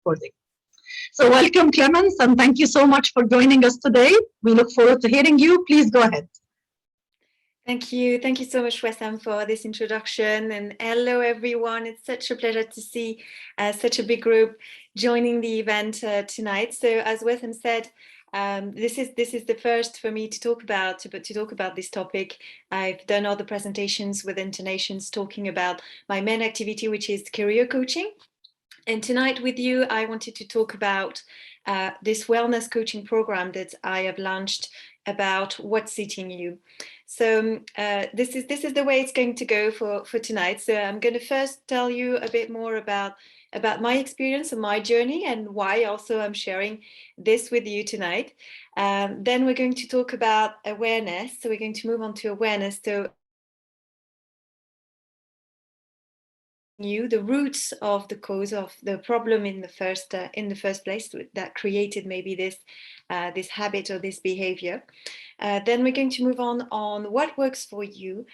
recording. So welcome, Clemens, and thank you so much for joining us today. We look forward to hearing you. Please go ahead. Thank you. Thank you so much, Wessam, for this introduction. And hello, everyone. It's such a pleasure to see such a big group joining the event tonight. So as Wessam said, this is the first for me to talk about this topic. I've done other presentations with Internations talking about my main activity, which is career coaching. And tonight with you, I wanted to talk about this wellness coaching program that I have launched about what's eating you. So this is the way it's going to go for tonight. So I'm going to first tell you a bit more about my experience and my journey and why also I'm sharing this with you tonight. Then we're going to talk about awareness. So we're going to move on to awareness. So the roots of the cause of the problem in the first place that created maybe this habit or this behavior. Then we're going to move on what works for you.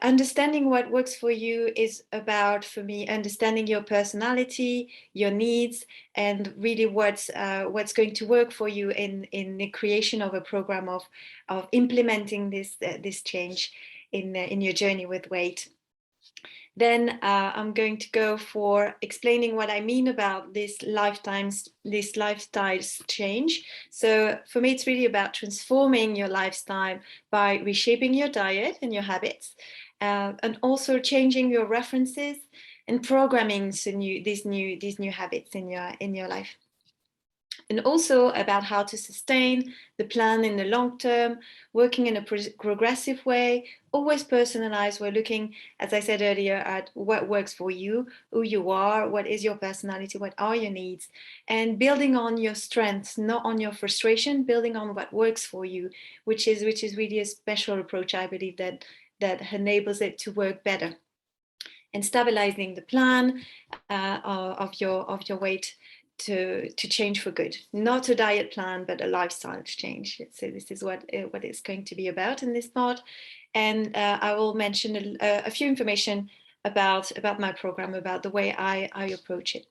Understanding what works for you is about, for me, understanding your personality, your needs, and really what's going to work for you in the creation of a program of implementing this change in your journey with weight. Then I'm going to go for explaining what I mean about this lifestyle change. So for me, it's really about transforming your lifestyle by reshaping your diet and your habits, and also changing your references and programming these new habits in your life. And also about how to sustain the plan in the long term, working in a progressive way, always personalized. We're looking, as I said earlier, at what works for you, who you are, what is your personality, what are your needs, and building on your strengths, not on your frustration, building on what works for you, which is really a special approach, I believe, that enables it to work better. And stabilizing the plan of your weight to change for good, not a diet plan, but a lifestyle change. So this is what it's going to be about in this part. And I will mention a few information about my program, about the way I approach it.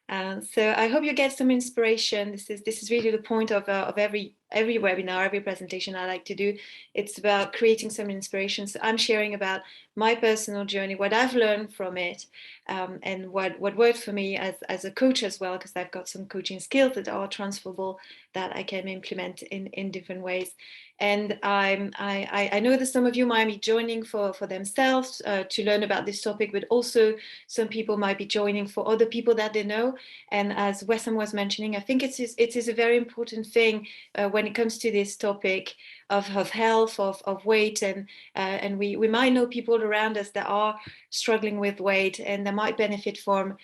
So I hope you get some inspiration. This is really the point of every webinar, every presentation I like to do. It's about creating some inspiration. So I'm sharing about my personal journey, what I've learned from it, and what worked for me as a coach as well, because I've got some coaching skills that are transferable that I can implement in different ways. And I know that some of you might be joining for themselves to learn about this topic, but also some people might be joining for other people that they know. And as Wessam was mentioning, I think it is a very important thing when it comes to this topic of health, of weight, and we might know people around us that are struggling with weight, and they might benefit from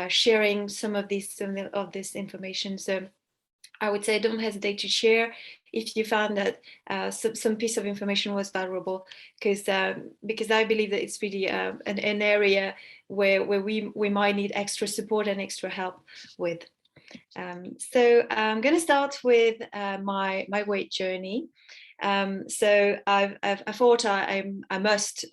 sharing some of this information. So I would say don't hesitate to share if you found that some piece of information was valuable, because I believe that it's really an area where we might need extra support and extra help with. So I'm going to start with my weight journey. So I thought I must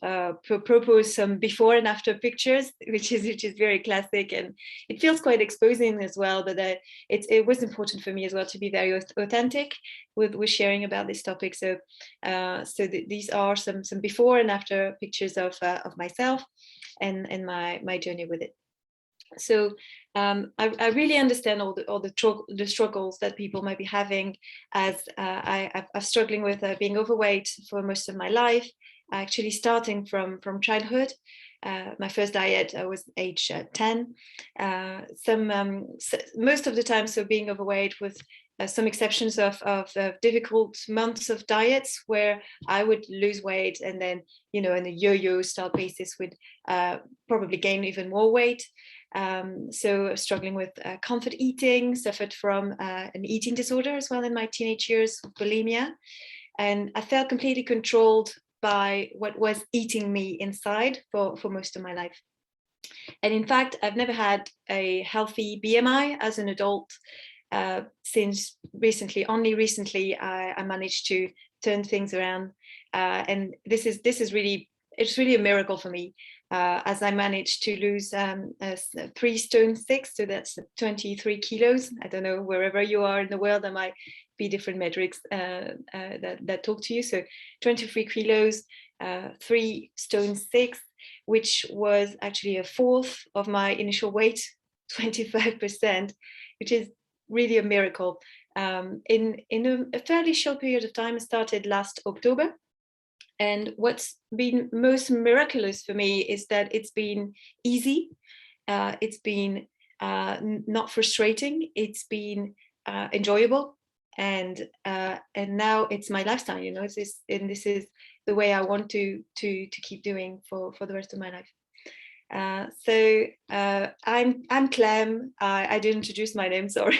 propose some before and after pictures, which is very classic, and it feels quite exposing as well. But it was important for me as well to be very authentic with sharing about this topic. So these are some before and after pictures of myself and my journey with it. So I really understand all the struggles that people might be having, as I'm struggling with being overweight for most of my life, actually starting from childhood. My first diet I was age 10. Most of the time, so being overweight with some exceptions of difficult months of diets where I would lose weight and then, in a yo-yo style basis would probably gain even more weight. So struggling with comfort eating, suffered from an eating disorder as well in my teenage years, bulimia, and I felt completely controlled by what was eating me inside for most of my life. And in fact, I've never had a healthy BMI as an adult since recently. Only recently I managed to turn things around, and this is really, it's really a miracle for me. as I managed to lose 3 stone 6, so that's 23 kilos. I don't know, wherever you are in the world, there might be different metrics that talk to you. So 23 kilos, 3 stone 6, which was actually a fourth of my initial weight, 25%, which is really a miracle. In a fairly short period of time. I started last October. And what's been most miraculous for me is that it's been easy. It's been not frustrating. It's been enjoyable. And now it's my lifestyle, you know, and this is the way I want to keep doing for the rest of my life. I'm Clem. I didn't introduce my name, sorry,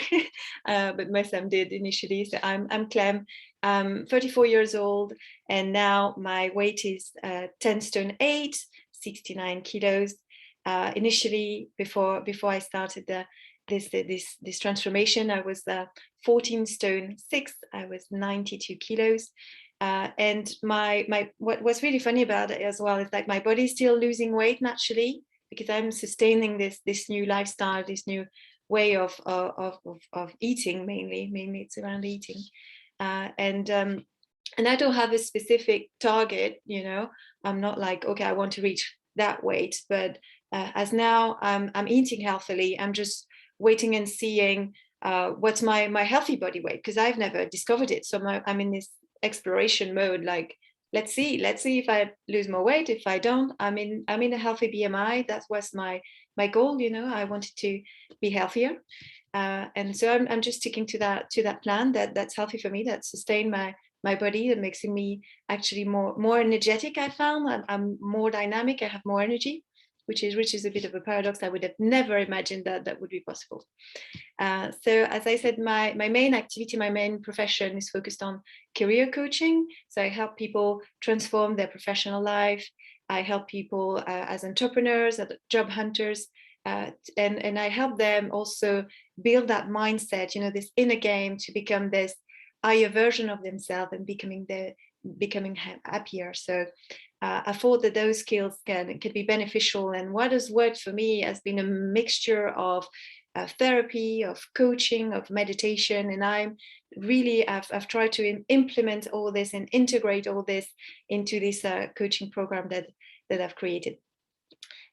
but my Sam did initially. So I'm Clem. I'm 34 years old, and now my weight is 10 stone 8, 69 kilos. Initially, before I started this transformation, I was 14 stone 6. I was 92 kilos. And what's really funny about it as well is like my body's still losing weight naturally, because I'm sustaining this new lifestyle, this new way of eating. Mainly it's around eating, and I don't have a specific target. You know, I'm not like, okay, I want to reach that weight, but as now I'm eating healthily, I'm just waiting and seeing what's my healthy body weight, because I've never discovered it. So I'm in this exploration mode, like let's see if I lose more weight. If I don't, I'm in a healthy BMI. That was my goal, you know. I wanted to be healthier, and so I'm just sticking to that plan that's healthy for me, that sustain my body, that makes me actually more energetic. I found I'm more dynamic, I have more energy, which is a bit of a paradox. I would have never imagined that would be possible. So as I said, my main activity, my main profession is focused on career coaching. So I help people transform their professional life. I help people as entrepreneurs, as job hunters, and I help them also build that mindset, you know, this inner game, to become this higher version of themselves and becoming happier. So I thought that those skills can be beneficial. And what has worked for me has been a mixture of therapy, of coaching, of meditation. And I've tried to implement all this and integrate all this into this coaching program that I've created.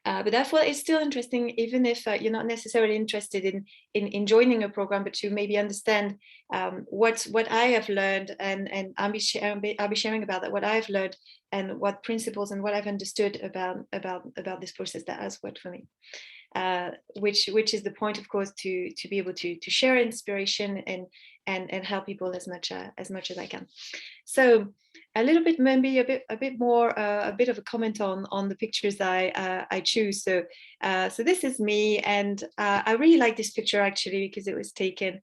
But I thought it's still interesting, even if you're not necessarily interested in joining a program, but to maybe understand what I have learned, and I'll be sharing about that, what I've learned and what principles and what I've understood about this process that has worked for me. Which is the point, of course, to be able to share inspiration and help people as much as I can. So a little bit, maybe a bit more, a bit of a comment on the pictures I choose. So this is me, and I really like this picture actually, because it was taken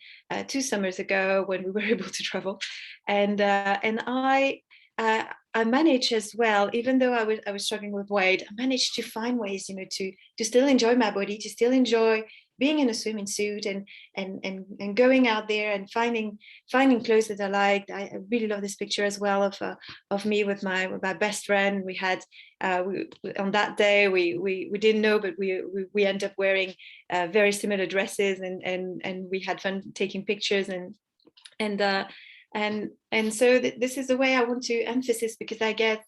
2 summers ago when we were able to travel, and I managed as well, even though I was struggling with weight, I managed to find ways, you know, to still enjoy my body, to still enjoy being in a swimming suit and going out there and finding clothes that I liked. I really love this picture as well of me with my best friend. We had on that day we didn't know, but we ended up wearing very similar dresses, and we had fun taking pictures and so this is the way I want to emphasize, because I guess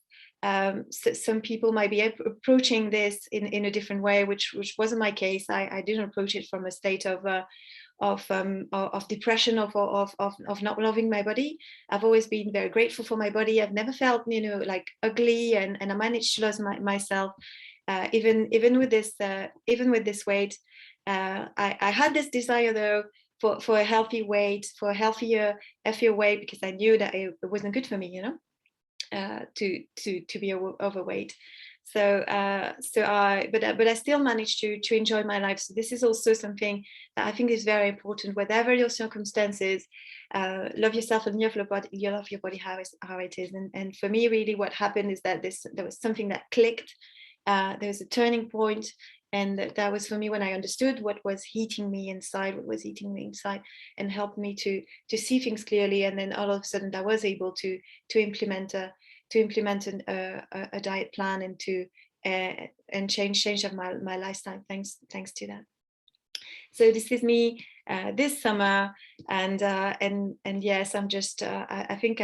some people might be approaching this in a different way, which wasn't my case. I didn't approach it from a state of depression, of not loving my body. I've always been very grateful for my body. I've never felt, you know, like ugly, and I managed to love myself even with this weight. I had this desire though for a healthy weight, for a healthier weight, because I knew that it wasn't good for me, you know, to be overweight. So but I still managed to enjoy my life. So this is also something that I think is very important, whatever your circumstances. Love yourself and love your body how it is. And for me, really, what happened is that there was something that clicked. There was a turning point, and that was for me when I understood what was eating me inside, and helped me to see things clearly. And then all of a sudden, I was able to implement a diet plan, and to and change of my lifestyle thanks to that. So this is me this summer, and yes, I'm just I think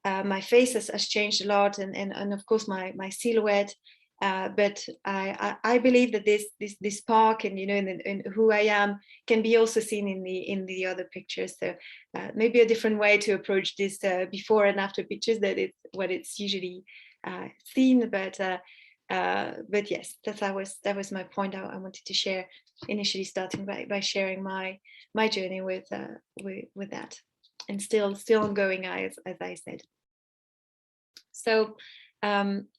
my face has changed a lot, and of course my silhouette. But I believe that this spark, and and who I am, can be also seen in the other pictures. So maybe a different way to approach this before and after pictures that it's what it's usually seen. But yes, that was my point. I wanted to share initially, starting by sharing my journey with that, and still ongoing, as I said. So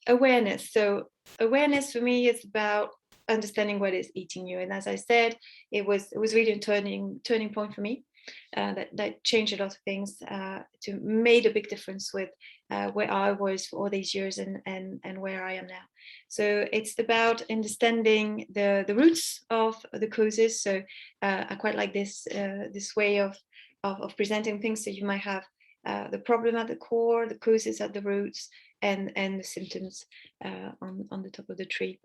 awareness. So awareness for me is about understanding what is eating you. And as I said, it was really a turning point for me. That changed a lot of things, to made a big difference with where I was for all these years and where I am now. So it's about understanding the roots of the causes. So I quite like this way of presenting things. So you might have the problem at the core, the causes at the roots, and the symptoms on the top of the tree.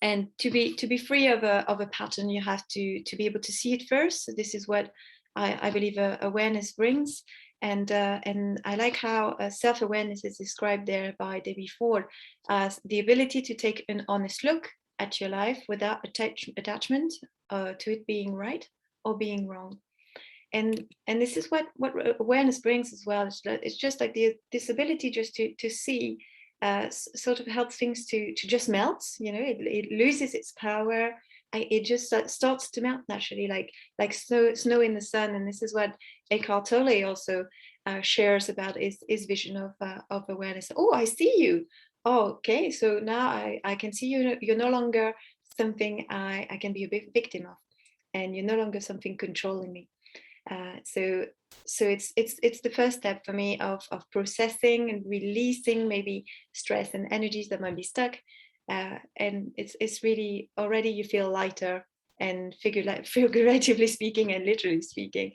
And to be free of a pattern, you have to be able to see it first. So this is what I believe awareness brings. And I like how self-awareness is described there by Debbie Ford as the ability to take an honest look at your life without attachment to it being right or being wrong. And this is what awareness brings as well. It's just like this ability just to see, sort of helps things to just melt. It loses its power. It just starts to melt naturally, like snow in the sun. And this is what Eckhart Tolle also shares about his vision of awareness. Oh, I see you. Oh, okay. So now I can see you. You're no longer something I can be a victim of, and you're no longer something controlling me. So it's the first step for me of processing and releasing maybe stress and energies that might be stuck, and it's really already you feel lighter, and figuratively speaking and literally speaking,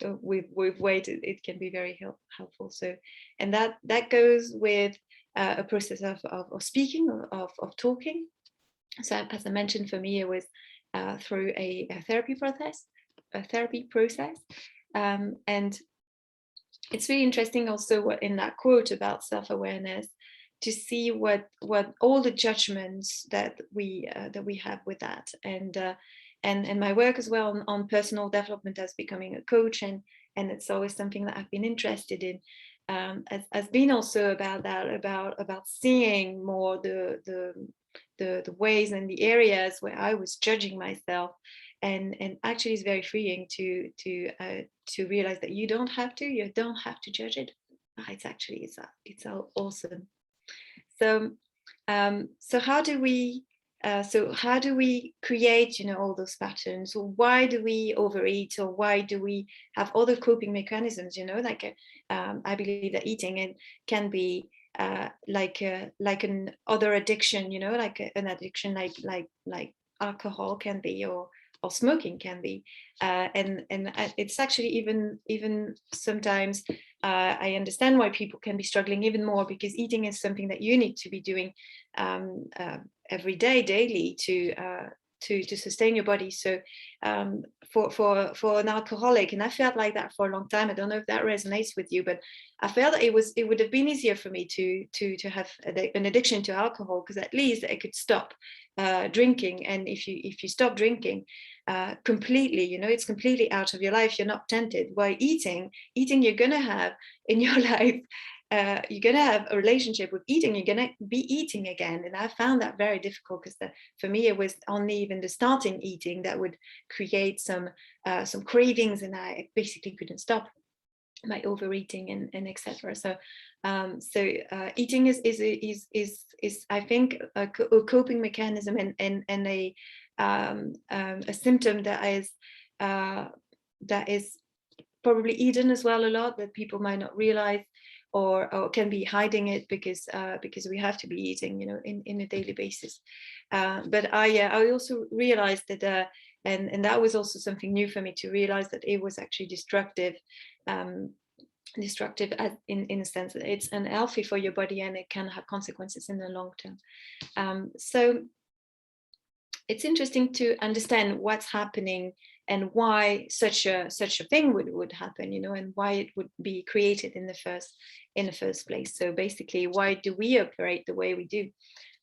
with weight it can be very helpful. So, and that goes with a process of speaking, of talking. So as I mentioned, for me it was through a therapy process. And it's really interesting also what in that quote about self-awareness, to see what all the judgments that we have with that, and my work as well on personal development as becoming a coach, and it's always something that I've been interested in, has been also about that, about seeing more the ways and the areas where I was judging myself. And actually it's very freeing to realize that you don't have to judge it. It's awesome. So how do we create all those patterns? Or why do we overeat, or why do we have other coping mechanisms? I believe that eating can be like an other addiction, an addiction like alcohol can be, or smoking can be, and it's actually even sometimes I understand why people can be struggling even more, because eating is something that you need to be doing every day, daily, to sustain your body. So for an alcoholic, and I felt like that for a long time. I don't know if that resonates with you, but I felt that it would have been easier for me to have an addiction to alcohol, because at least I could stop drinking. And if you stop drinking completely, it's completely out of your life. You're not tempted. While eating, you're gonna have in your life. You're going to have a relationship with eating. You're going to be eating again. And I found that very difficult, because for me, it was only even the starting eating that would create some cravings, and I basically couldn't stop by overeating and etc. So eating is I think a coping mechanism, and a symptom that is probably hidden as well a lot, that people might not realize, or can be hiding it because we have to be eating, in a daily basis. But I also realized that, and that was also something new for me, to realize that it was actually destructive, destructive in a sense that it's unhealthy for your body and it can have consequences in the long term. So it's interesting to understand what's happening and why such a thing would happen, you know, and why it would be created in the first place. So basically, why do we operate the way we do?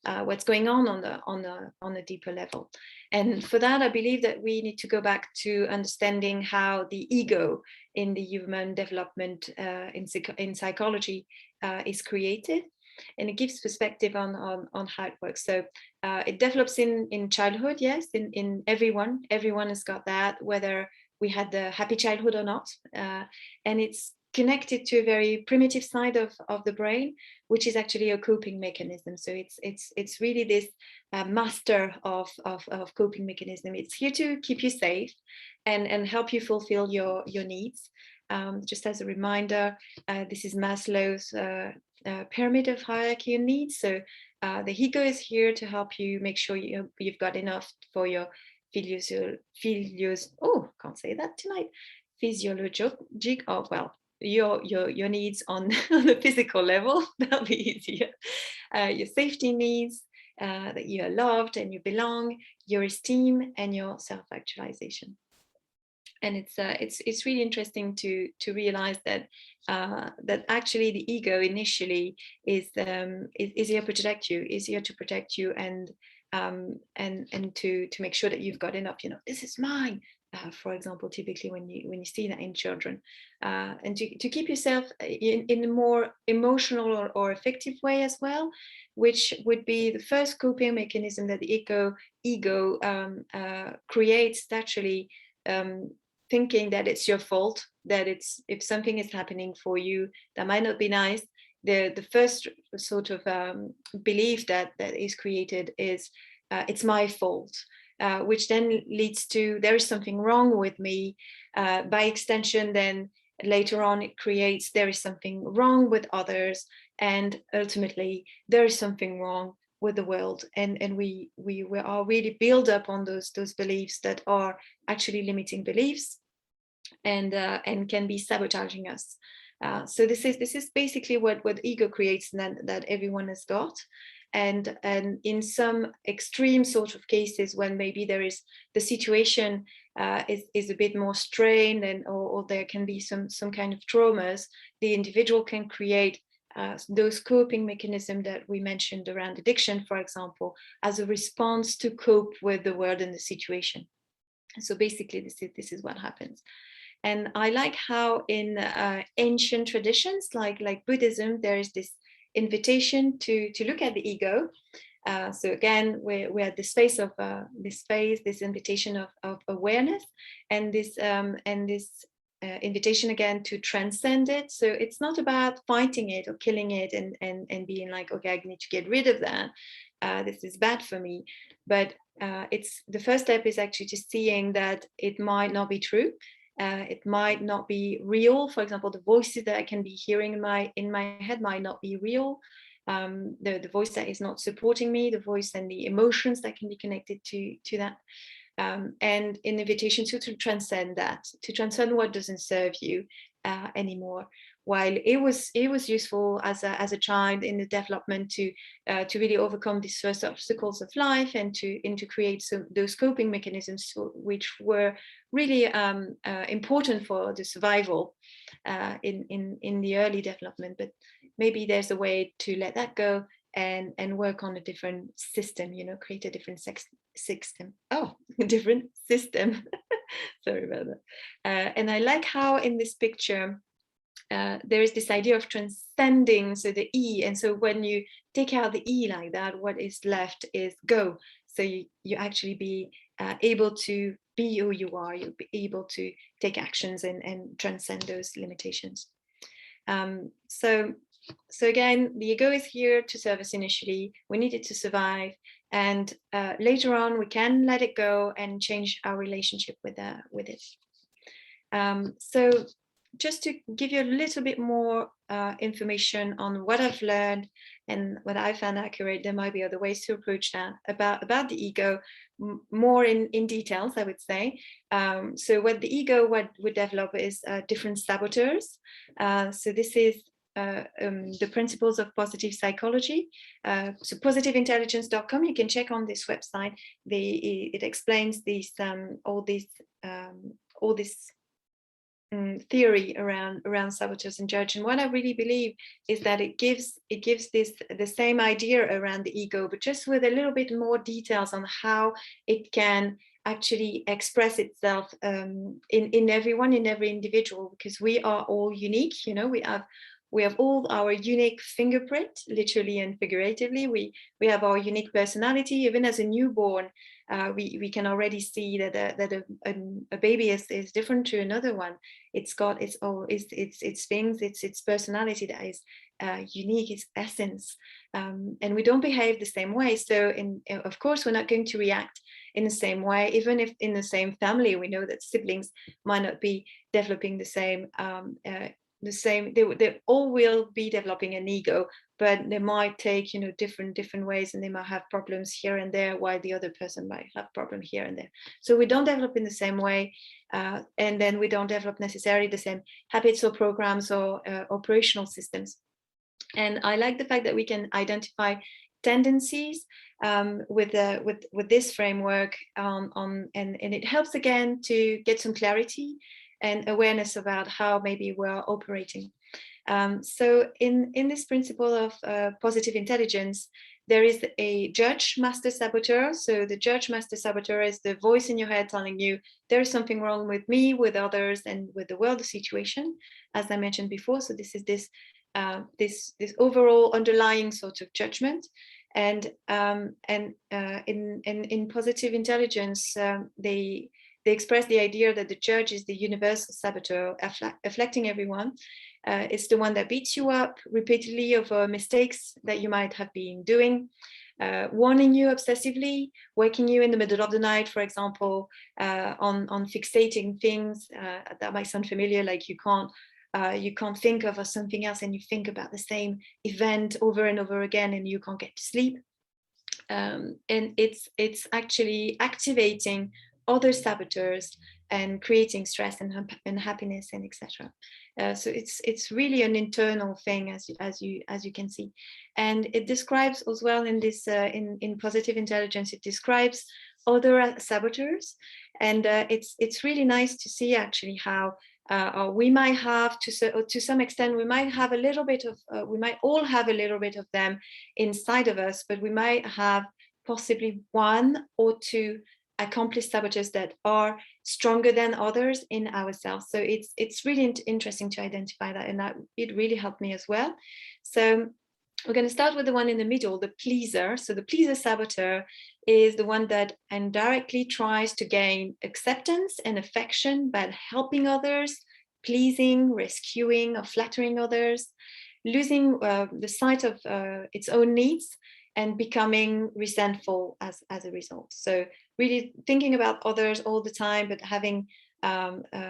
What's going on the deeper level? And for that, I believe that we need to go back to understanding how the ego in the human development in psychology is created, and it gives perspective on how it works. So it develops in childhood, yes, in everyone has got that, whether we had the happy childhood or not, and it's connected to a very primitive side of the brain, which is actually a coping mechanism. So it's really this master of coping mechanism. It's here to keep you safe and help you fulfill your needs. Just as a reminder, this is Maslow's pyramid of hierarchy of needs. So the ego is here to help you make sure you've got enough for your can't say that tonight. Physiologic, your needs on the physical level. That'll be easier. Your safety needs, that you are loved and you belong, your esteem, and your self-actualization. And it's really interesting to realize that that actually the ego initially is here to protect you and to make sure that you've got enough. You know, this is mine. For example, typically when you see that in children, and to keep yourself in a more emotional or effective way as well, which would be the first coping mechanism that the ego creates naturally. Thinking that it's your fault, that if something is happening for you that might not be nice, the first sort of belief that is created is it's my fault, which then leads to there is something wrong with me. By extension, then later on it creates there is something wrong with others, and ultimately there is something wrong with the world, and we are really built up on those beliefs that are actually limiting beliefs and can be sabotaging us. So this is basically what ego creates, and that everyone has got. And in some extreme sort of cases, when maybe there is the situation is a bit more strained, and or there can be some kind of traumas, the individual can create those coping mechanisms that we mentioned around addiction, for example, as a response to cope with the world and the situation. So basically, this is what happens. And I like how in ancient traditions like Buddhism, there is this invitation to look at the ego. So again, we're at the space of this invitation of awareness, and this invitation again to transcend it. So it's not about fighting it or killing it and being like, okay, I need to get rid of that. This is bad for me. But it's the first step is actually just seeing that it might not be true. It might not be real. For example, the voices that I can be hearing in my head might not be real. The voice that is not supporting me, the voice and the emotions that can be connected to that. And an invitation to transcend that, to transcend what doesn't serve you anymore. While it was useful as a child in the development to really overcome these first obstacles of life and to create those coping mechanisms which were really important for the survival in the early development. But maybe there's a way to let that go and work on a different system, you know, create a different system. Oh, a different system. Sorry about that. And I like how in this picture there is this idea of transcending, so the E, and so when you take out the E like that, what is left is go. So you actually be able to be who you are, you'll be able to take actions and transcend those limitations. So again, the ego is here to serve us initially. We need it to survive, and later on we can let it go and change our relationship with it. So just to give you a little bit more information on what I've learned and what I found accurate, there might be other ways to approach that about the ego. more in details, I would say. So what the ego would develop is different saboteurs. So this is the principles of positive psychology. So positiveintelligence.com, you can check on this website. It explains these all this theory around saboteurs and judge. And what I really believe is that it gives this the same idea around the ego, but just with a little bit more details on how it can actually express itself in everyone, in every individual, because we are all unique. We have all our unique fingerprint, literally and figuratively. We have our unique personality. Even as a newborn, we can already see that a baby is different to another one. It's got its things, its personality that is unique, its essence, and we don't behave the same way. So, of course, we're not going to react in the same way, even if in the same family we know that siblings might not be developing the same. They all will be developing an ego, but they might take different ways, and they might have problems here and there, while the other person might have problem here and there. So we don't develop in the same way, and then we don't develop necessarily the same habits or programs or operational systems. And I like the fact that we can identify tendencies with this framework, and it helps again to get some clarity and awareness about how maybe we're operating. So in this principle of positive intelligence, there is a judge master saboteur. So the judge master saboteur is the voice in your head telling you there's something wrong with me, with others, and with the world, the situation, as I mentioned before. So this is this overall underlying sort of judgment. And in positive intelligence, they express the idea that the judge is the universal saboteur, affecting everyone. It's the one that beats you up repeatedly over mistakes that you might have been doing, warning you obsessively, waking you in the middle of the night, for example, on fixating things that might sound familiar, like you can't think of something else, and you think about the same event over and over again, and you can't get to sleep. And it's actually activating other saboteurs and creating stress and happiness and etc. So it's really an internal thing, as you can see, and it describes as well in this in positive intelligence. It describes other saboteurs, and it's really nice to see actually how we might have to some extent we might have a little bit of we might all have a little bit of them inside of us, but we might have possibly one or two accomplished saboteurs that are stronger than others in ourselves. So it's really interesting to identify that, and that it really helped me as well. So we're going to start with the one in the middle, the pleaser. So the pleaser saboteur is the one that indirectly tries to gain acceptance and affection by helping others, pleasing, rescuing, or flattering others, losing the sight of its own needs, and becoming resentful as a result. So really thinking about others all the time, but having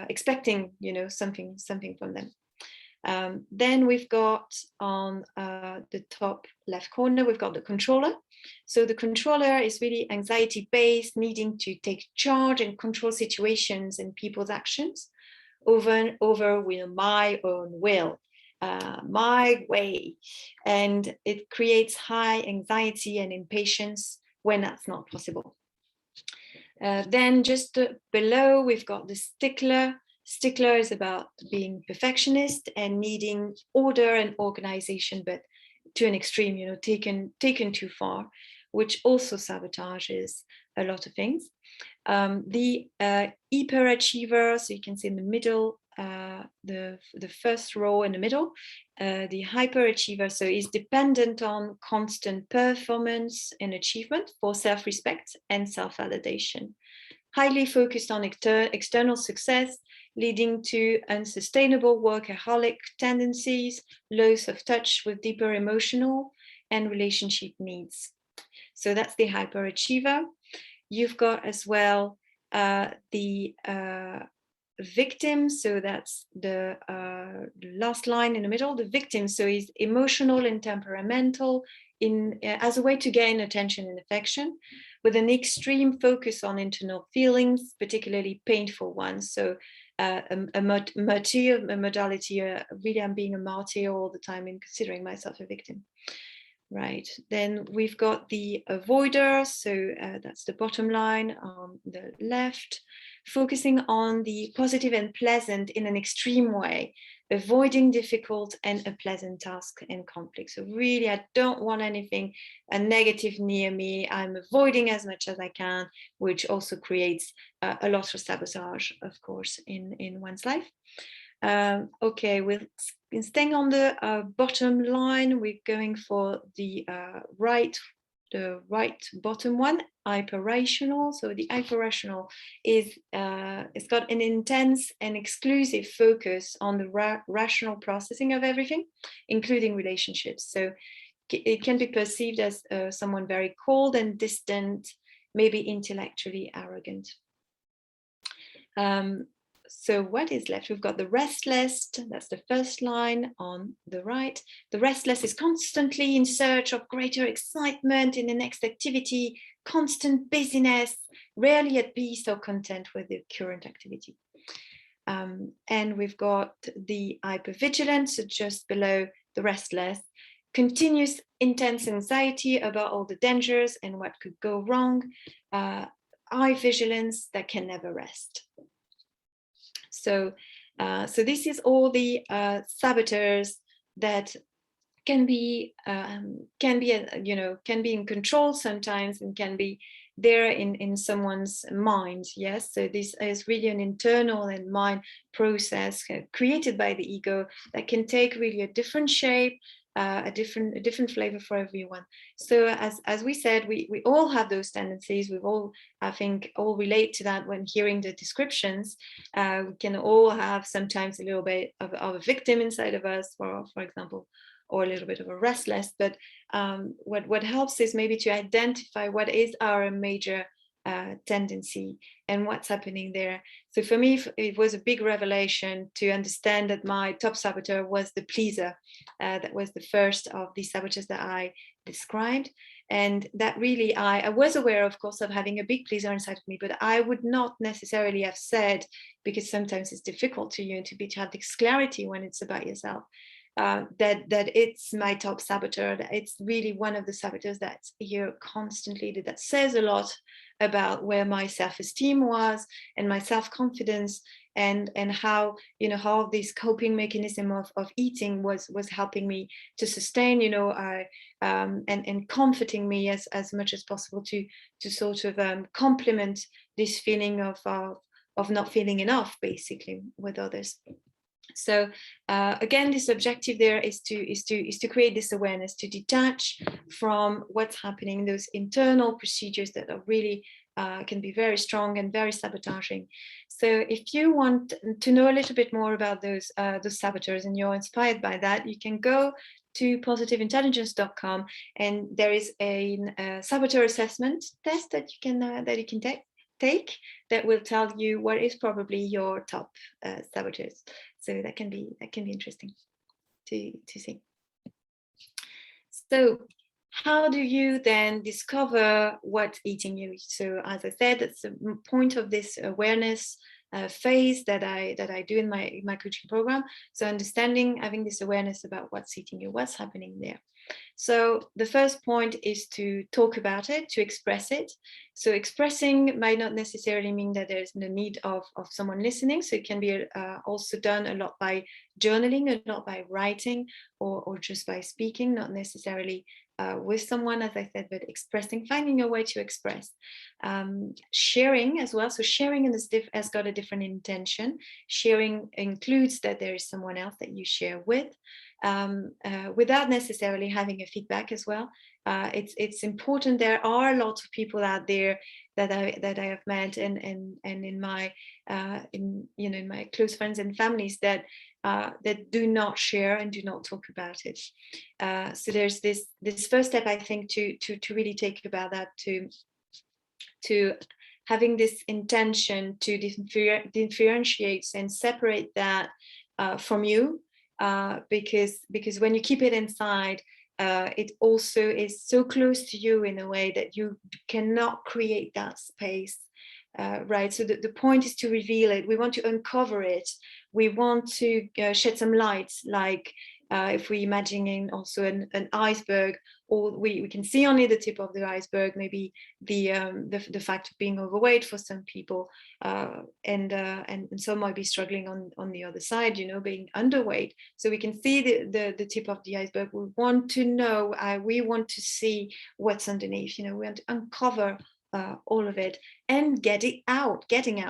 expecting something from them. Then we've got on the top left corner, we've got the controller. So the controller is really anxiety-based, needing to take charge and control situations and people's actions over and over with my own will, my way. And it creates high anxiety and impatience when that's not possible. Then just below, we've got the stickler. Stickler is about being perfectionist and needing order and organization, but to an extreme, taken too far, which also sabotages a lot of things. The hyperachiever, so you can see in the middle, the first row in the middle, the hyperachiever, so is dependent on constant performance and achievement for self-respect and self-validation. Highly focused on external success, leading to unsustainable workaholic tendencies, loss of touch with deeper emotional and relationship needs. So that's the hyperachiever. You've got as well the victim, so that's the last line in the middle, the victim, so he's emotional and temperamental as a way to gain attention and affection, with an extreme focus on internal feelings, particularly painful ones. So a modality, really I'm being a martyr all the time in considering myself a victim. Right, then we've got the avoider, so that's the bottom line on the left, focusing on the positive and pleasant in an extreme way, avoiding difficult and unpleasant tasks and conflicts. So really, I don't want anything negative near me. I'm avoiding as much as I can, which also creates a lot of sabotage, of course, in one's life. Okay, we're staying on the bottom line. We're going for the right bottom one, hyper-rational. So the hyper-rational is it's got an intense and exclusive focus on the rational processing of everything, including relationships. So it can be perceived as someone very cold and distant, maybe intellectually arrogant. So what is left? We've got the restless, that's the first line on the right. The restless is constantly in search of greater excitement in the next activity, constant busyness, rarely at peace or content with the current activity. And we've got the hypervigilant, so just below the restless, continuous intense anxiety about all the dangers and what could go wrong, high vigilance that can never rest. So this is all the saboteurs that can be in control sometimes and can be there in someone's mind. Yes, so this is really an internal and mind process created by the ego that can take really a different shape, a different flavor for everyone. So as we said, we all have those tendencies. We've all, I think, all relate to that when hearing the descriptions. We can all have sometimes a little bit of a victim inside of us, for example, or a little bit of a restless. But what helps is maybe to identify what is our major tendency and what's happening there. So for me, it was a big revelation to understand that my top saboteur was the pleaser. That was the first of the saboteurs that I described. And that really, I was aware, of course, of having a big pleaser inside of me, but I would not necessarily have said, because sometimes it's difficult to have this clarity when it's about yourself, that it's my top saboteur, that it's really one of the saboteurs that's here constantly, that says a lot about where my self-esteem was and my self-confidence, and how this coping mechanism of eating was helping me to sustain, and comforting me as much as possible to sort of complement this feeling of not feeling enough, basically, with others. So again, this objective there is to create this awareness, to detach from what's happening, those internal procedures that are really can be very strong and very sabotaging. So if you want to know a little bit more about those saboteurs and you're inspired by that, you can go to positiveintelligence.com, and there is a saboteur assessment test that you can take that will tell you what is probably your top saboteurs. So that can be interesting to see. So how do you then discover what's eating you? So as I said, that's the point of this awareness phase that I do in my coaching program. So understanding, having this awareness about what's eating you, what's happening there. So the first point is to talk about it, to express it. So expressing might not necessarily mean that there's no need of someone listening. So it can be also done a lot by journaling, a lot by writing, or just by speaking, not necessarily with someone, as I said, but expressing, finding a way to express. Sharing as well. So sharing has got a different intention. Sharing includes that there is someone else that you share with, without necessarily having a feedback as well. It's important. There are lots of people out there that I have met and in my in my close friends and families that do not share and do not talk about it. So there's this first step, I think, to really take about that, to having this intention to differentiate and separate that from you, because when you keep it inside, it also is so close to you in a way that you cannot create that space, right? So the point is to reveal it. We want to uncover it. We want to shed some light, like if we're imagining also an iceberg, or we can see only the tip of the iceberg, maybe the fact of being overweight for some people, and some might be struggling on the other side, being underweight. So we can see the tip of the iceberg. We want to know, we want to see what's underneath. We want to uncover all of it and getting out,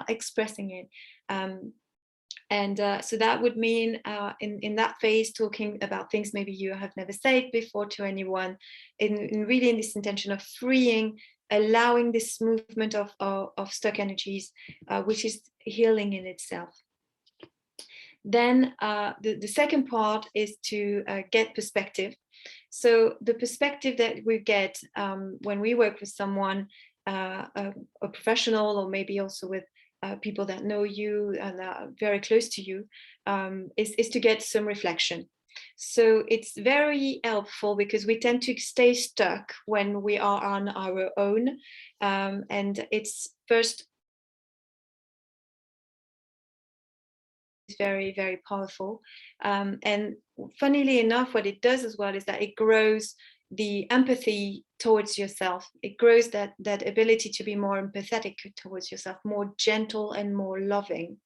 expressing it. So that would mean in that phase, talking about things maybe you have never said before to anyone, in really in this intention of freeing, allowing this movement of stuck energies, which is healing in itself. Then the second part is to get perspective. So the perspective that we get when we work with someone, a professional, or maybe also with people that know you and are very close to you, is to get some reflection. So it's very helpful because we tend to stay stuck when we are on our own, and it's first very, very powerful. And funnily enough, what it does as well is that it grows the empathy towards yourself. It grows that ability to be more empathetic towards yourself, more gentle and more loving,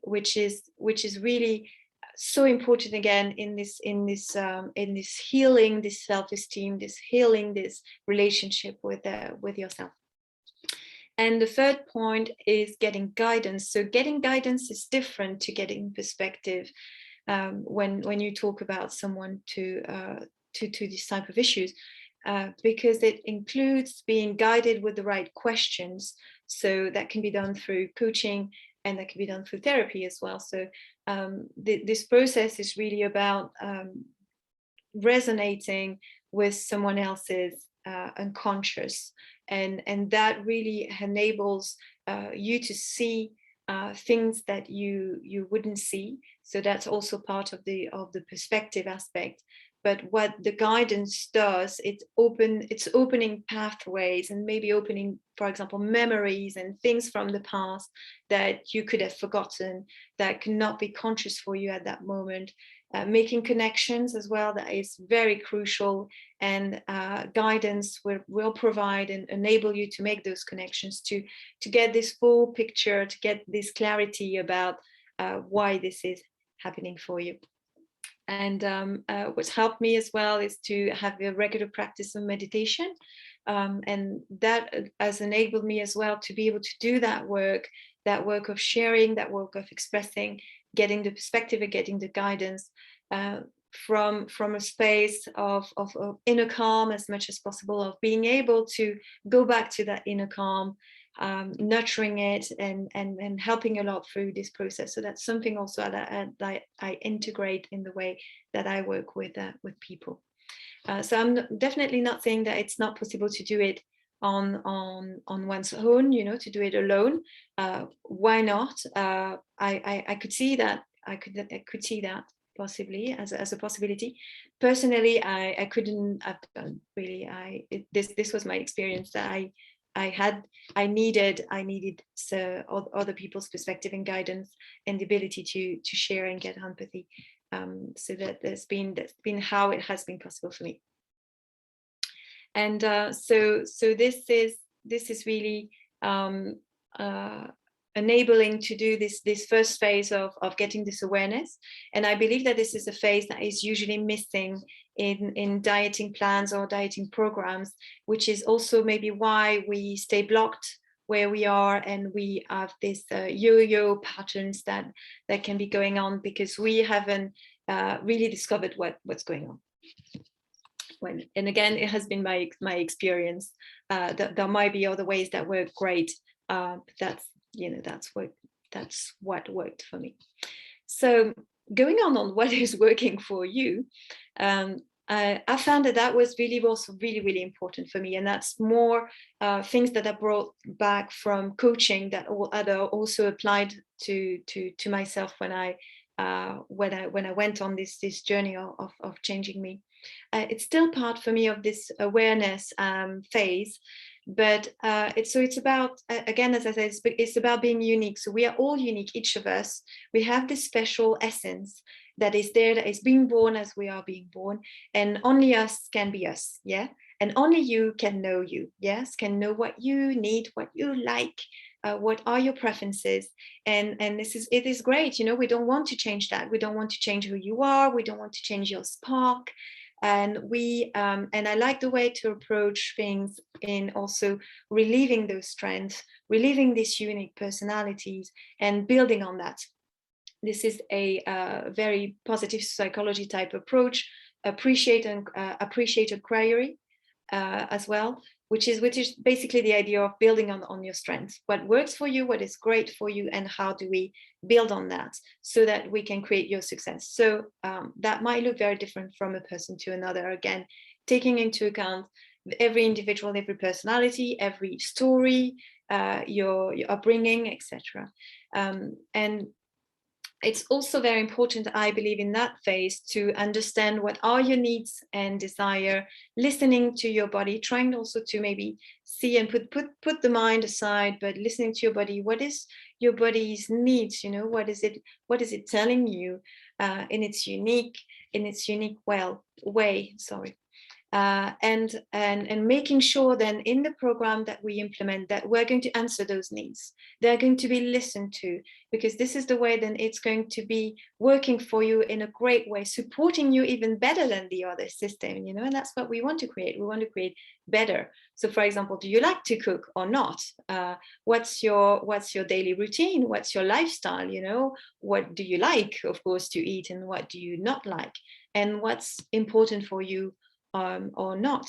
which is really so important again in this healing, this self-esteem, this healing, this relationship with yourself. And the third point is getting guidance. So getting guidance is different to getting perspective. When you talk about someone to these type of issues, because it includes being guided with the right questions. So that can be done through coaching, and that can be done through therapy as well. So this process is really about resonating with someone else's unconscious, and that really enables you to see things that you wouldn't see. So that's also part of the perspective aspect. But what the guidance does, it's opening pathways, and maybe opening, for example, memories and things from the past that you could have forgotten, that cannot be conscious for you at that moment. Making connections as well, that is very crucial, and guidance will provide and enable you to make those connections, to get this full picture, to get this clarity about why this is happening for you. And what's helped me as well is to have a regular practice of meditation, and that has enabled me as well to be able to do that work of sharing, that work of expressing, getting the perspective and getting the guidance from a space of inner calm as much as possible, of being able to go back to that inner calm, nurturing it and helping a lot through this process. So that's something also that I integrate in the way that I work with people. So I'm definitely not saying that it's not possible to do it on one's own, to do it alone. Why not? I could see that. I could see that possibly as a possibility. Personally, I couldn't have done really. This was my experience, that I needed other people's perspective and guidance, and the ability to share and get empathy. So that's been how it has been possible for me. And so this is really enabling to do this first phase of getting this awareness. And I believe that this is a phase that is usually missing in dieting plans or dieting programs, which is also maybe why we stay blocked where we are, and we have this yo-yo patterns that can be going on, because we haven't really discovered what's going on. And again, it has been my experience that there might be other ways that work great, but that's what worked for me. So going on what is working for you, I found that was really also really important for me, and that's more things that I brought back from coaching that are also applied to myself when I went on this journey of changing me. It's still part for me of this awareness phase, but it's about, again, as I said, it's about being unique. So we are all unique, each of us. We have this special essence that is there, that is being born as we are being born, and only us can be us. Yeah. And only you can know you. Yes, can know what you need, what you like, what are your preferences. And it is great. We don't want to change that. We don't want to change who you are. We don't want to change your spark. And I like the way to approach things in also relieving those strengths, relieving these unique personalities, and building on that. This is a very positive psychology type approach. Appreciate acquiry as well, which is basically the idea of building on your strengths. What works for you, what is great for you, and how do we build on that so that we can create your success. So that might look very different from a person to another. Again, taking into account every individual, every personality, every story, your upbringing, etc. And it's also very important, I believe, in that phase to understand what are your needs and desire, listening to your body, trying also to maybe see and put the mind aside, but listening to your body. What is your body's needs? What is it telling you in its unique way? Sorry. And making sure then in the program that we implement that we're going to answer those needs. They're going to be listened to, because this is the way then it's going to be working for you in a great way, supporting you even better than the other system, and that's what we want to create. We want to create better. So for example, do you like to cook or not? What's your daily routine? What's your lifestyle? What do you like, of course, to eat, and what do you not like? And what's important for you or not,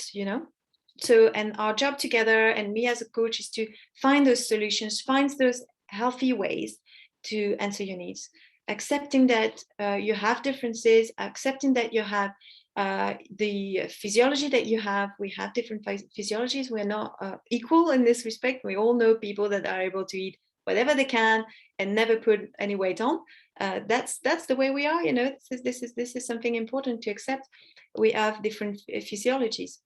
So, and our job together, and me as a coach, is to find those solutions, find those healthy ways to answer your needs, accepting that you have differences, accepting that you have the physiology that you have. We have different physiologies. We're not equal in this respect. We all know people that are able to eat whatever they can and never put any weight on. That's the way we are. This is something important to accept. We have different physiologies,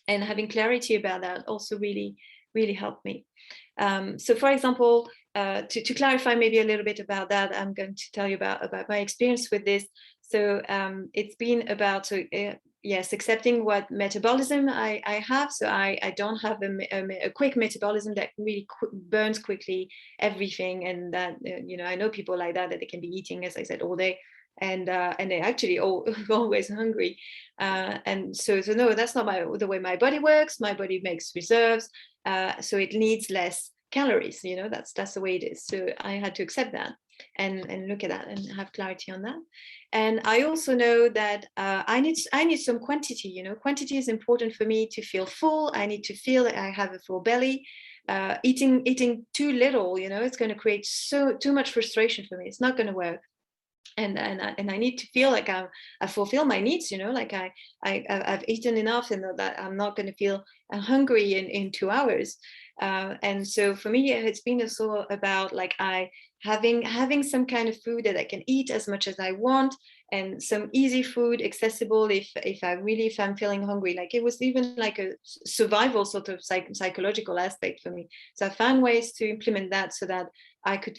and having clarity about that also really helped me. So for example, to clarify maybe a little bit about that, I'm going to tell you about my experience with this. So it's been about yes, accepting what metabolism I have. So I don't have a quick metabolism that really burns quickly everything, and that I know people like that they can be eating, as I said, all day, and they're actually always hungry. And so no, that's not the way my body works. My body makes reserves, so it needs less calories. That's the way it is. So I had to accept that and look at that and have clarity on that. And I also know that I need some quantity. Quantity is important for me to feel full. I need to feel that I have a full belly. Eating too little, it's going to create too much frustration for me. It's not going to work. And I need to feel like I fulfill my needs, like I've eaten enough, and that I'm not going to feel hungry in 2 hours. And so for me, it's been also about like having some kind of food that I can eat as much as I want, and some easy food accessible if I'm feeling hungry. Like it was even like a survival sort of psychological aspect for me. So I found ways to implement that so that I could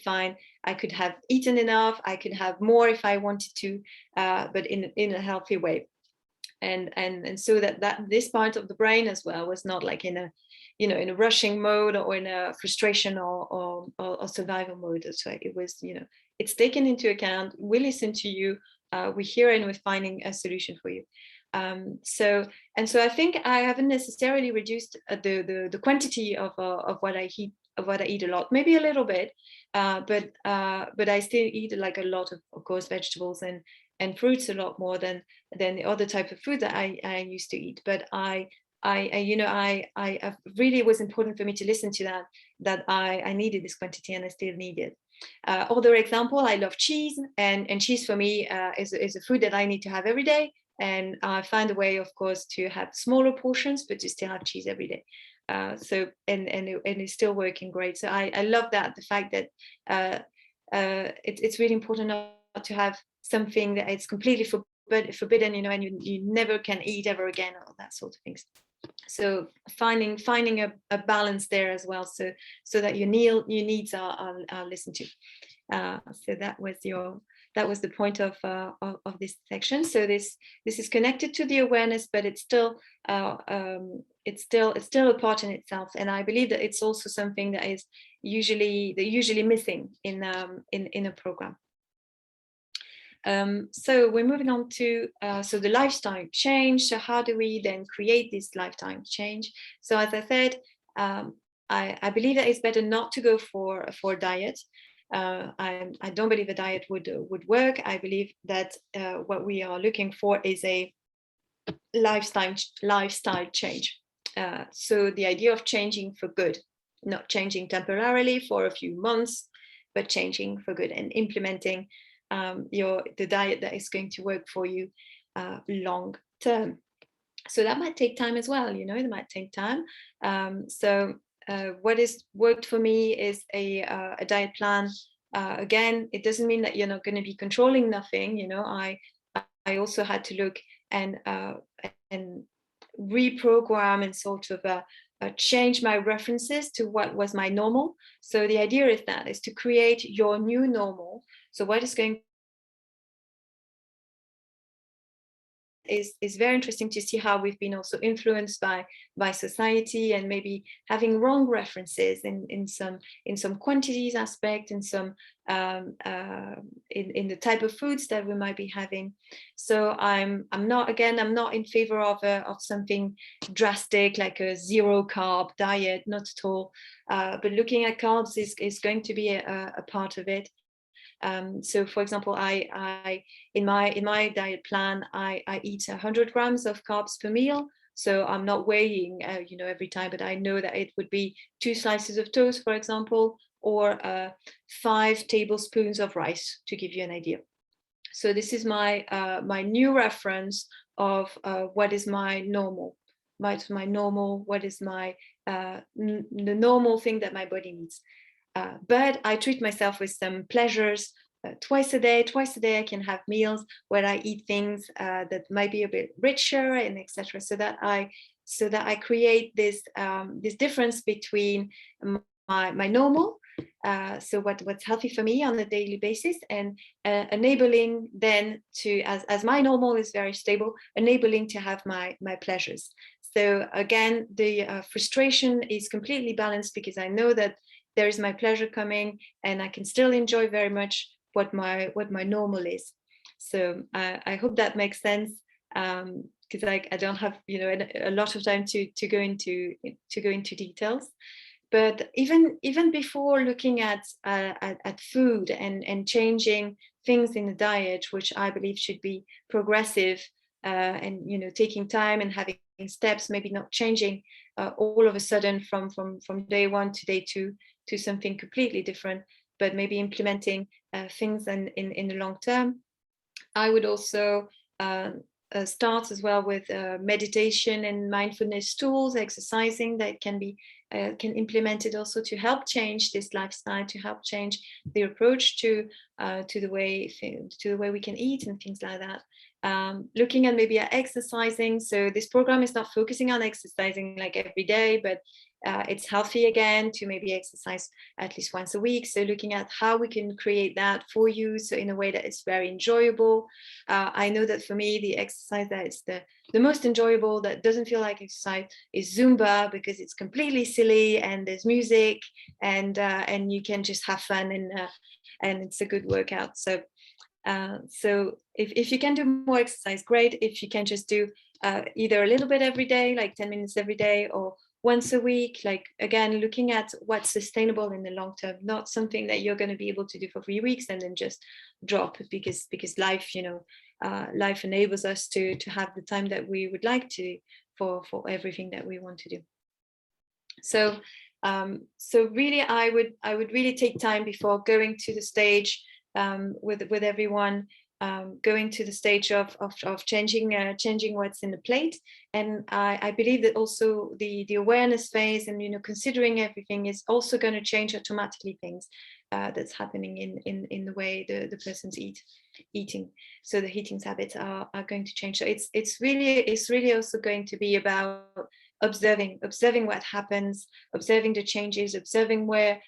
have eaten enough, I could have more if I wanted to, but in a healthy way. And so that this part of the brain as well was not like in a rushing mode or in a frustration or survival mode. So it was, it's taken into account. We listen to you, we hear, and we're finding a solution for you. So I think I haven't necessarily reduced the quantity of what I eat a lot, maybe a little bit, but I still eat like a lot of course, vegetables and fruits a lot more than the other type of food that I used to eat. But I really, it was important for me to listen to that I needed this quantity, and I still need it. Other example, I love cheese, and cheese for me is a food that I need to have every day. And I find a way, of course, to have smaller portions, but to still have cheese every day. So it's still working great. So I love that, the fact that it's really important not to have something that it's completely forbidden, and you never can eat ever again, all that sort of things. So finding a balance there as well, so that your needs are listened to. So that was the point of this section. So this is connected to the awareness, but it's still a part in itself. And I believe that it's also something that is usually missing in a program. So we're moving on to so the lifestyle change. So how do we then create this lifestyle change? So as I said, I believe that it's better not to go for a diet. I don't believe a diet would work. I believe that what we are looking for is a lifestyle change. So the idea of changing for good, not changing temporarily for a few months, but changing for good and implementing the diet that is going to work for you long term. So that might take time as well, it might take time. What has worked for me is a diet plan. Again, it doesn't mean that you're not going to be controlling nothing. I also had to look and reprogram and sort of change my references to what was my normal. So the idea is to create your new normal. So what is going is very interesting to see how we've been also influenced by society, and maybe having wrong references in some quantities aspect, in some in the type of foods that we might be having. So I'm not in favor of something drastic like a zero carb diet, not at all. But looking at carbs is going to be a part of it. So for example, I in my diet plan, I eat 100 grams of carbs per meal. So I'm not weighing, every time, but I know that it would be 2 slices of toast, for example, or 5 tablespoons of rice, to give you an idea. So this is my new reference of what is my normal. My normal, what is my the normal thing that my body needs. But I treat myself with some pleasures twice a day. Twice a day, I can have meals where I eat things that might be a bit richer, and etc. So that I create this difference between my normal. So what's healthy for me on a daily basis, and enabling then to, as my normal is very stable, enabling to have my pleasures. So again, the frustration is completely balanced, because I know that there is my pleasure coming, and I can still enjoy very much what my normal is. So I hope that makes sense, because I don't have a lot of time to go into details. But even before looking at food and changing things in the diet, which I believe should be progressive, and taking time and having steps, maybe not changing all of a sudden from day 1 to day 2 to something completely different, but maybe implementing things in the long term. I would also start as well with meditation and mindfulness tools, exercising that can be implemented also to help change this lifestyle, to help change the approach to the way we can eat and things like that. Looking at maybe exercising. So this program is not focusing on exercising like every day, but it's healthy again to maybe exercise at least once a week. So looking at how we can create that for you, so in a way that is very enjoyable. I know that for me, the exercise that is the most enjoyable, that doesn't feel like exercise, is Zumba, because it's completely silly and there's music, and you can just have fun, and it's a good workout. So if you can do more exercise, great. If you can just do either a little bit every day, like 10 minutes every day, or once a week, like again, looking at what's sustainable in the long term, not something that you're going to be able to do for 3 weeks and then just drop, because life, life enables us to have the time that we would like to for everything that we want to do. So really, I would really take time before going to the stage with everyone, going to the stage of changing what's in the plate. And I believe that also the awareness phase and considering everything is also going to change automatically things that's happening in the way the person's eating. So the eating habits are going to change. So it's really also going to be about observing what happens, observing the changes, observing where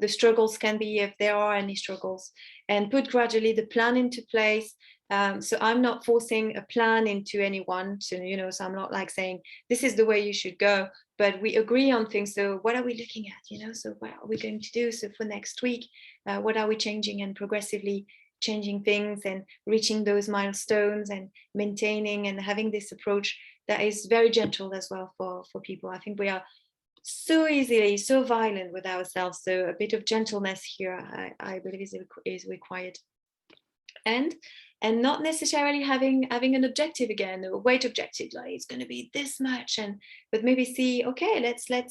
the struggles can be, if there are any struggles, and put gradually the plan into place. So I'm not forcing a plan into anyone. So, so I'm not like saying this is the way you should go, but we agree on things. So what are we looking at? So what are we going to do? So for next week, what are we changing, and progressively changing things and reaching those milestones and maintaining and having this approach that is very gentle as well for people. I think we are so easily so violent with ourselves, so a bit of gentleness here I believe is required, and not necessarily having an objective, again a weight objective, like it's going to be this much, but maybe see, okay, let's let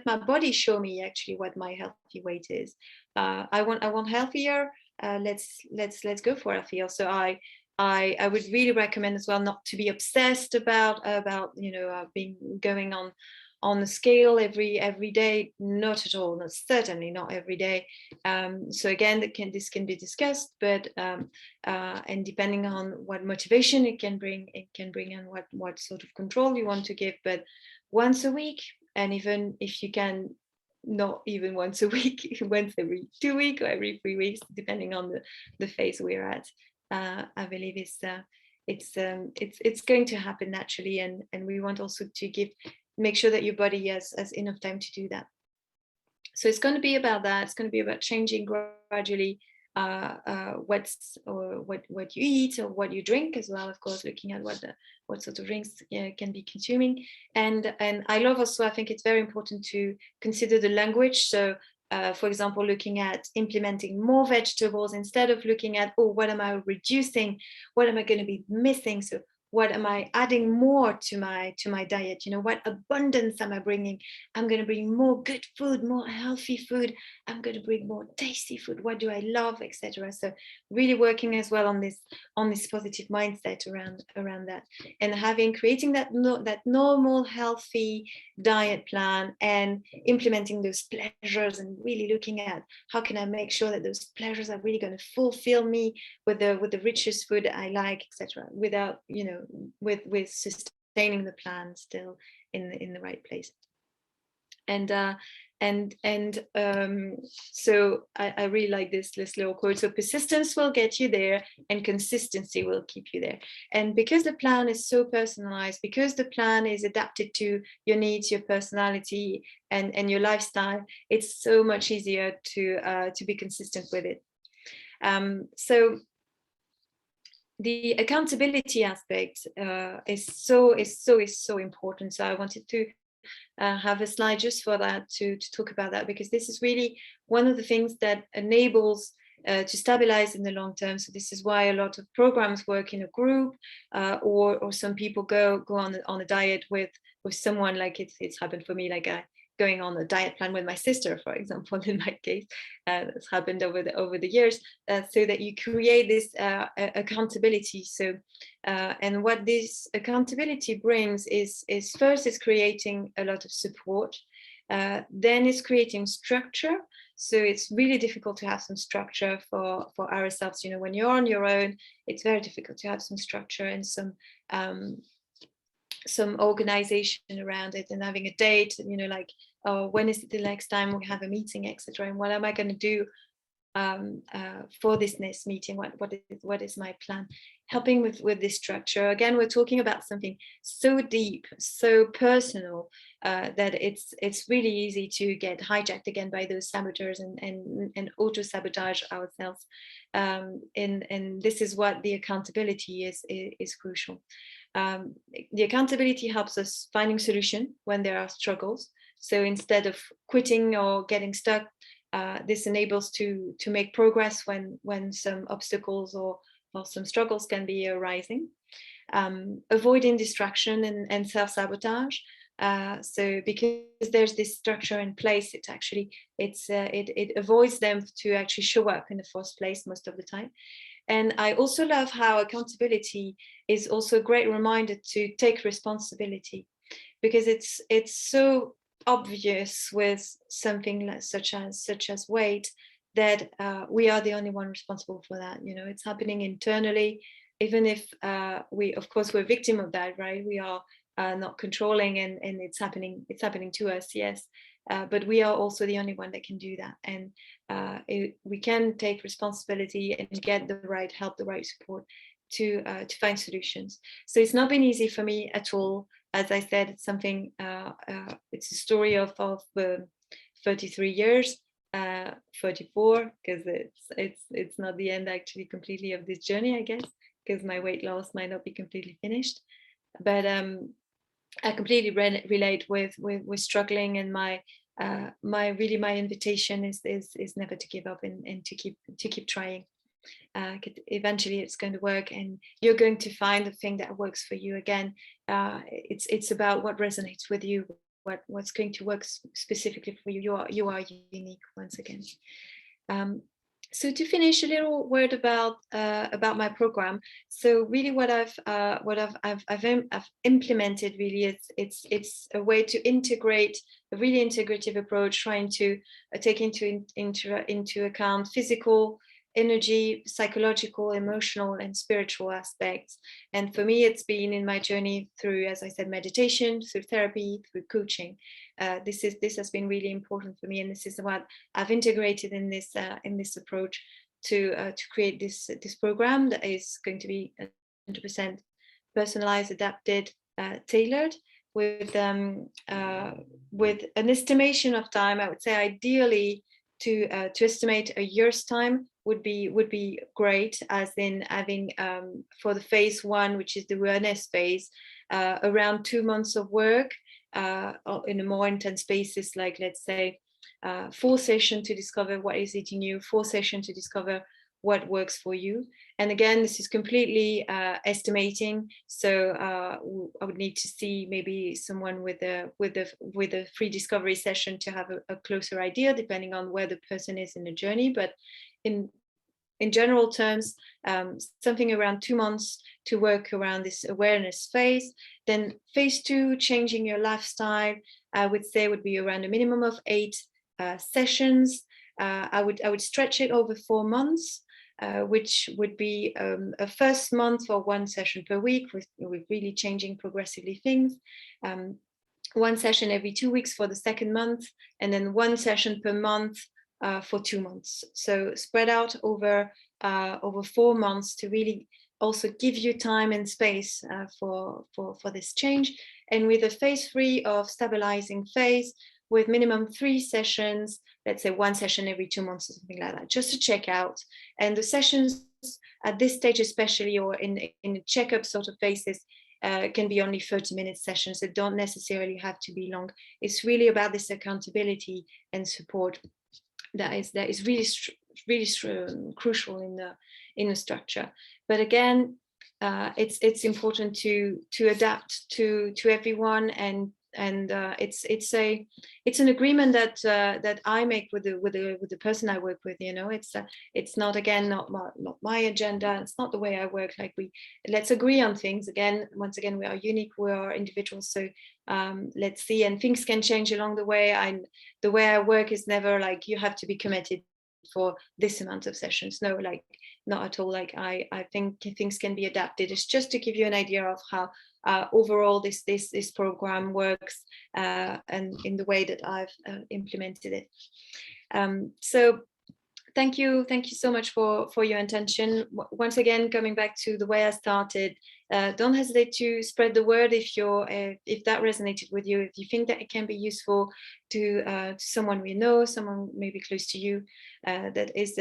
my body show me actually what my healthy weight is. I want healthier, let's go for healthier. So I would really recommend as well not to be obsessed about being going on the scale every day. Not at all. Not certainly not every day. So again, this can be discussed, but and depending on what motivation it can bring, and what sort of control you want to give. But once a week, and even if you can, not even once a week, once every 2 weeks or every 3 weeks, depending on the phase we're at. I believe it's going to happen naturally, and we want also to make sure that your body has enough time to do that. So it's going to be about that. It's going to be about changing gradually what you eat or what you drink as well. Of course, looking at what sort of drinks can be consuming, and I love also, I think it's very important to consider the language. So for example, looking at implementing more vegetables instead of looking at, oh, what am I reducing? What am I going to be missing? So what am I adding more to my diet? What abundance am I bringing? I'm going to bring more good food, more healthy food. I'm going to bring more tasty food. What do I love, etc. So really working as well on this positive mindset around that, and creating that normal healthy diet plan, and implementing those pleasures, and really looking at how can I make sure that those pleasures are really going to fulfill me with the richest food I like, etc. Without with sustaining the plan still in the right place. So I really like this little quote. So persistence will get you there, and consistency will keep you there. And because the plan is so personalized, because the plan is adapted to your needs, your personality, and your lifestyle, it's so much easier to be consistent with it. So the accountability aspect is so important. So I wanted to have a slide just for that, to talk about that, because this is really one of the things that enables to stabilize in the long term. So this is why a lot of programs work in a group, or some people go on a diet with someone, like it's happened for me, like going on a diet plan with my sister, for example, in my case. That's happened over the years, so that you create this accountability. So and what this accountability brings is first it's creating a lot of support, then it's creating structure. So it's really difficult to have some structure for ourselves. When you're on your own, it's very difficult to have some structure and some organization around it, and having a date, like, oh, when is it the next time we have a meeting, etc. And what am I going to do for this next meeting? What is my plan? Helping with this structure. Again, we're talking about something so deep, so personal, that it's really easy to get hijacked again by those saboteurs and auto-sabotage ourselves. And this is what the accountability is crucial. The accountability helps us finding solution when there are struggles. So instead of quitting or getting stuck, this enables to make progress when some obstacles or some struggles can be arising. Avoiding distraction and self-sabotage. So because there's this structure in place, it avoids them to actually show up in the first place most of the time. And I also love how accountability is also a great reminder to take responsibility, because it's so obvious with something such as weight that we are the only one responsible for that. You know, it's happening internally, even if we, of course, we're victim of that, right? We are not controlling, and it's happening to us, yes. But we are also the only one that can do that, and we can take responsibility and get the right help, the right support to find solutions. So it's not been easy for me at all. As I said, it's something. It's a story of 33 years, 34, because it's not the end actually completely of this journey, I guess, because my weight loss might not be completely finished. But I completely relate with struggling, and my invitation is never to give up, and to keep trying. Eventually it's going to work, and you're going to find the thing that works for you. Again, it's about what resonates with you, what's going to work specifically for you. You are unique, once again. So to finish, a little word about my program. So really, what I've implemented really is it's a way to integrate a really integrative approach, trying to take into account physical, energy, psychological, emotional, and spiritual aspects. And for me, it's been in my journey through, as I said, meditation, through therapy, through coaching. This has been really important for me, and this is what I've integrated in this approach to create this program that is going to be 100% personalized, adapted, tailored, with an estimation of time. I would say ideally to estimate a year's time would be great, as in having for the phase 1, which is the awareness phase, around 2 months of work in a more intense basis, like let's say 4 sessions to discover what is eating you, 4 sessions to discover what works for you. And again, this is completely estimating. So I would need to see maybe someone with a free discovery session to have a closer idea, depending on where the person is in the journey. But in general terms, something around 2 months to work around this awareness phase. Then phase 2, changing your lifestyle, I would say would be around a minimum of 8 sessions. I would stretch it over 4 months, which would be a first month for 1 session per week, with really changing progressively things. 1 session every 2 weeks for the second month, and then 1 session per month for 2 months. So spread out over 4 months to really also give you time and space for this change. And with a phase 3 of stabilizing phase, with minimum 3 sessions, let's say 1 session every 2 months or something like that, just to check out. And the sessions at this stage, especially, or in a checkup sort of phases, can be only 30-minute sessions. That don't necessarily have to be long. It's really about this accountability and support that is really crucial in the structure. But again, it's important to adapt to everyone, and it's an agreement that I make with the person I work with. You know, it's not, again, not my agenda. It's not the way I work. Like, let's agree on things. Again, once again, we are unique. We are individuals. So let's see, and things can change along the way. The way I work is never like you have to be committed for this amount of sessions. No, like, not at all. Like, I think things can be adapted. It's just to give you an idea of how overall this program works, and in the way that I've implemented it. So thank you so much for your attention. Once again, coming back to the way I started, don't hesitate to spread the word if that resonated with you, if you think that it can be useful to someone we know, someone maybe close to you, that is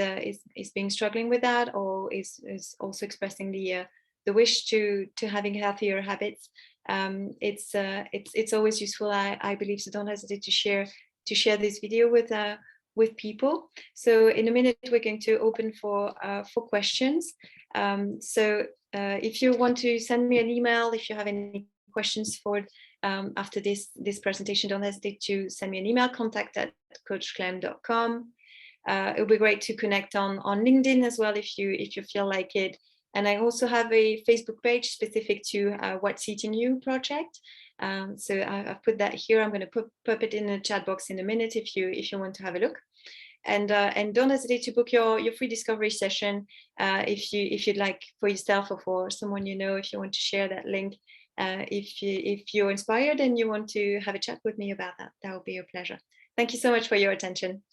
being struggling with that, or is also expressing the wish to having healthier habits. It's always useful, I believe. So don't hesitate to share this video with people. So in a minute, we're going to open for questions. So if you want to send me an email, if you have any questions for after this presentation, don't hesitate to send me an email, contact@coachclem.com. It would be great to connect on LinkedIn as well if you feel like it. And I also have a Facebook page specific to What's Eating You project. So I've put that here. I'm going to pop it in the chat box in a minute if you want to have a look. And don't hesitate to book your free discovery session if you'd like, for yourself or for someone you know, if you want to share that link. If you're inspired and you want to have a chat with me about that, that would be a pleasure. Thank you so much for your attention.